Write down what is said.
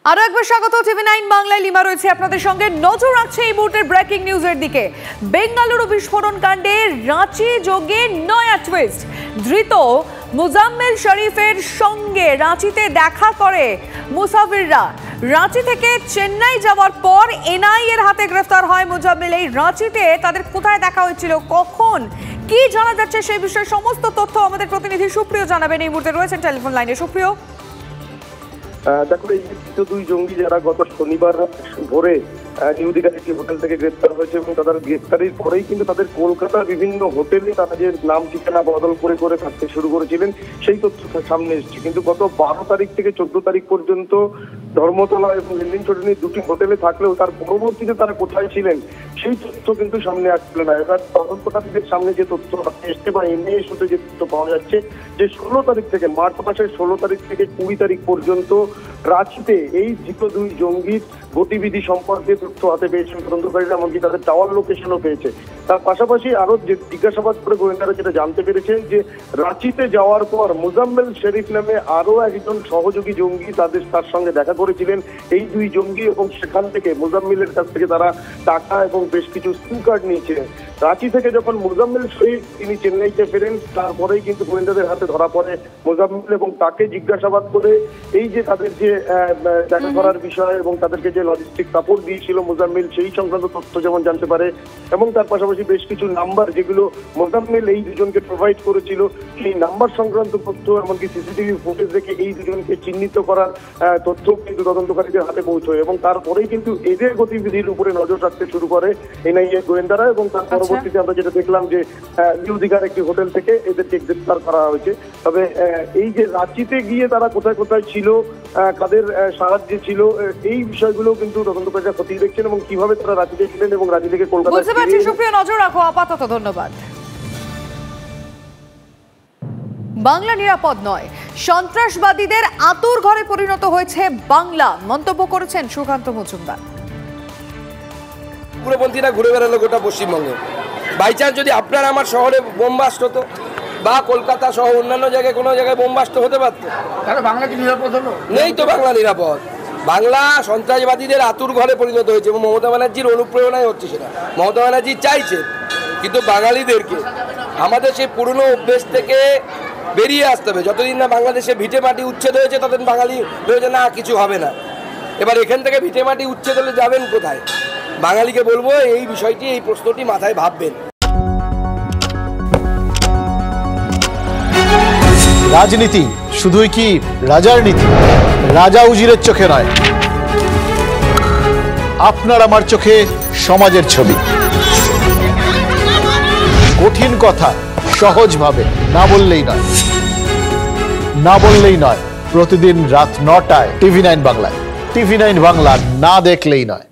আরো একবার স্বাগত টিভি 9 বাংলায়। লিমা রয়েছে আপনাদের সঙ্গে। নজর রাখছে এই মুহূর্তের ব্রেকিং নিউজের দিকে। বেঙ্গালুরু বিস্ফোরণ কাণ্ডে রাঁচি যোগে নয়া টুইস্ট। ধৃত মুজাম্মেল শরীফের সঙ্গে রাঁচিতে দেখা করে মুসাফিররা। রাঁচি থেকে চেন্নাই যাওয়ার পর এনআইএর হাতে গ্রেফতার হয় মুজাম্মেল। এই রাঁচিতে তাদের কোথায় দেখা হয়েছিল, কখন, কি জানা যাচ্ছে সেই বিষয়ে সমস্ত তথ্য আমাদের প্রতিনিধি সুপ্রিয় জানাবেন। এই মুহূর্তে রয়েছেন টেলিফোন লাইনে। সুপ্রিয়, দেখো, এই দুই জঙ্গি যারা গত শনিবার ভোরে নিউ দীঘার একটি হোটেল থেকে গ্রেপ্তার হয়েছে এবং তাদের গ্রেপ্তারির পরেই কিন্তু তাদের কলকাতার বিভিন্ন হোটেলে তারা যে নাম ঠিকানা বদল করে করে থাকতে শুরু করেছিলেন সেই তথ্য সামনে এসেছে। কিন্তু গত 12 তারিখ থেকে 14 তারিখ পর্যন্ত ধর্মতলা এবং লিলিং চটনির দুটি হোটেলে থাকলেও তার পরবর্তীতে তারা কোথায় ছিলেন সেই তথ্য কিন্তু সামনে আসছিল না। এবার তদন্তকারীদের সামনে যে তথ্য এসছে বা এনআইএ সূত্রে যে তথ্য পাওয়া যাচ্ছে যে 16 তারিখ থেকে, মার্চ মাসের 16 তারিখ থেকে 20 তারিখ পর্যন্ত রাঁচিতে এই ধৃত দুই জঙ্গির গতিবিধি সম্পর্কে তথ্য হাতে পেয়েছেন তদন্তকারীরা, এমনকি তাদের টাওয়ার লোকেশনও পেয়েছে। তার পাশাপাশি আরো যে জিজ্ঞাসাবাদ করে গোয়েন্দারা যেটা জানতে পেরেছেন যে রাঁচিতে যাওয়ার পর মুজাম্মেল শরীফ নামে আরো একজন সহযোগী জঙ্গি তার সঙ্গে দেখা করেছিলেন এই দুই জঙ্গি, এবং সেখান থেকে মুজাম্মেলের কাছ থেকে তারা টাকা এবং বেশ কিছু সিম কার্ড নিয়েছিলেন। রাঁচি থেকে যখন মুজাম্মেল শরীফ তিনি চেন্নাইতে ফেরেন, তারপরেই কিন্তু গোয়েন্দাদের হাতে ধরা পড়ে মুজাম্মেল এবং তাকে জিজ্ঞাসাবাদ করে এই যে তাদের যে দেখা করার বিষয় এবং তাদেরকে যে লজিস্টিক সাপোর্ট দিয়েছিল মুজাম্মেল সেই সংক্রান্ত তথ্য যেমন জানতে পারে, এবং তার পাশাপাশি বেশ কিছু নাম্বার যেগুলো মুজাম্মেল এই দুজনকে প্রোভাইড করেছিল সেই নাম্বার সংক্রান্ত তথ্য, এমনকি সিসিটিভি ফুটেজ দেখে এই দুজনকে চিহ্নিত করার তথ্য কিন্তু তদন্তকারীদের হাতে পৌঁছয়। এবং তারপরেই কিন্তু এদের গতিবিধির উপরে নজর রাখতে শুরু করে এনআইএ গোয়েন্দারা, এবং তার পরবর্তীতে আমরা যেটা দেখলাম যে নিউ দীঘার একটি হোটেল থেকে এদেরকে গ্রেপ্তার করা হয়েছে। তবে এই যে রাঁচিতে গিয়ে তারা কোথায় কোথায় ছিল, কাদের সাহায্যে ছিল, এই বিষয়গুলো কিন্তু তদন্তকারীরা খতিয়ে দেখছেন এবং কিভাবে তারা রাঁচিতে ছিলেন এবং রাঁচি থেকে কলকাতা। বুঝতে পারছি সুপ্রিয়, নজর রাখো আপাতত। ধন্যবাদ। বাংলা নিরাপদ নয়, সন্ত্রাসবাদীদের আতুর ঘরে পরিণত হয়েছে বাংলা, মন্তব্য করেছেন সুকান্ত মজুমদার। উগ্রপন্থীরা ঘুরে বেড়ালো গোটা পশ্চিমবঙ্গে। বাইচান্স যদি আপনার আমার শহরে বোমবাস্ট হতো বা কলকাতা সহ অন্যান্য জায়গায় কোনো জায়গায় বোমবাস্ট হতে পারতো, তাহলে বাংলা কি নিরাপদ হলো? নেই তো বাংলা নিরাপদ। বাংলা সন্ত্রাসবাদীদের আতুর ঘরে পরিণত হয়েছে এবং মমতা ব্যানার্জির অনুপ্রেরণায় হচ্ছে সেটা। মমতা ব্যানার্জি চাইছে, কিন্তু বাঙালিদেরকে আমাদের সেই পুরনো অভ্যেস থেকে বেরিয়ে আসতে হবে। যতদিন না বাংলাদেশে ভিটে মাটি উচ্ছেদ হয়েছে ততদিন বাঙালি ভেবেছে না কিছু হবে না। এবার এখান থেকে ভিটে মাটি উচ্ছেদ হলে যাবেন কোথায়? বাঙালিকে বলবো এই বিষয়টি, এই প্রশ্নটি মাথায় ভাববেন। রাজনীতি শুধুই কি রাজার নীতি? রাজা উজিরের চোখে নয়, আপনার আমার চোখে সমাজের ছবি। কঠিন কথা সহজভাবে না বললেই নয়, না বললেই নয়। প্রতিদিন রাত 9টায় টিভি 9 বাংলায়। টিভি 9 বাংলা না দেখলেই নয়।